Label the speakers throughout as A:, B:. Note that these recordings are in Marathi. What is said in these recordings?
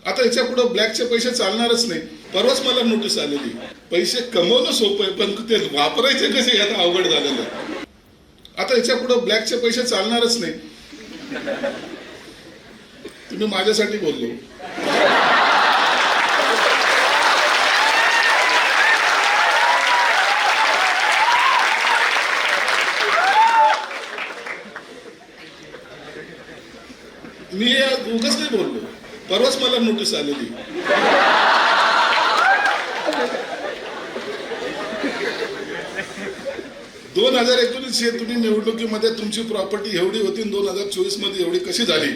A: आता याच्या पुढे ब्लॅकचे पैसे चालणारच नाही. परवाच मला नोटीस आलेली. पैसे कमवणं सोपं आहे पण ते वापरायचे कसे आता अवघड झालेलं आहे. आता याच्या पुढे ब्लॅकचे पैसे चालणारच नाही. तुम्ही माझ्यासाठी बोललो. मी उगाच नाही बोललो. परवाच मला नोटीस आलेली. दोन 2019 तुम्ही निवडणुकीमध्ये तुमची प्रॉपर्टी एवढी होती, 2024 मध्ये एवढी कशी झाली?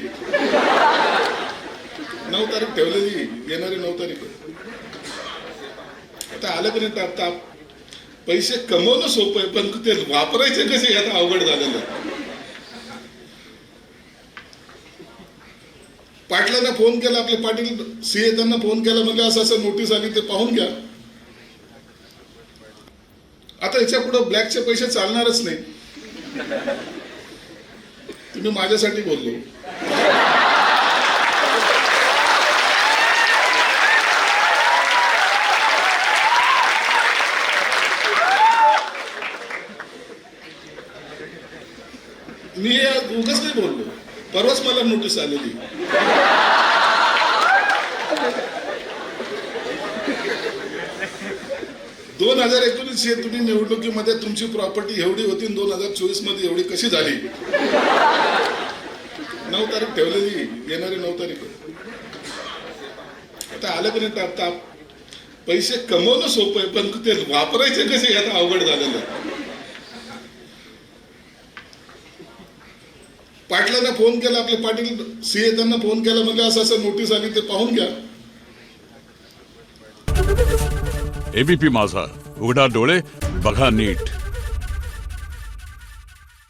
A: 9 तारीख ठेवलेली, येणारी 9 तारीख. आता आलं की नाही ताप. पैसे कमवणं सोपं आहे पण ते वापरायचे कसे आता अवघड झालेलं आहे. पाटलांना फोन केला, आपले पाटील सीए त्यांना फोन केला, म्हणजे असं असं नोटीस आली, ते पाहून घ्या. आता याच्या पुढे ब्लॅकचे पैसे चालणारच नाही. तुम्ही माझ्यासाठी बोललो. मी उगाच नाही बोललो. परवाच मला नोटीस आलेली. दोन 2019 तुम्ही निवडणुकीमध्ये तुमची प्रॉपर्टी एवढी होती, 2024 मध्ये एवढी कशी झाली? 9 तारीख ठेवलेली, येणारी 9 तारीख. आता आलं की नाही ताप. पैसे कमवणं सोपं आहे पण ते वापरायचे कसे आता अवघड झालेलं आहे. पाटलांना फोन केला, आपले पाटील सीए त्यांना फोन केला, म्हणजे असं असं नोटीस आली, ते पाहून घ्या.
B: एबीपी माझा, उघडा डोळे बघा नीट.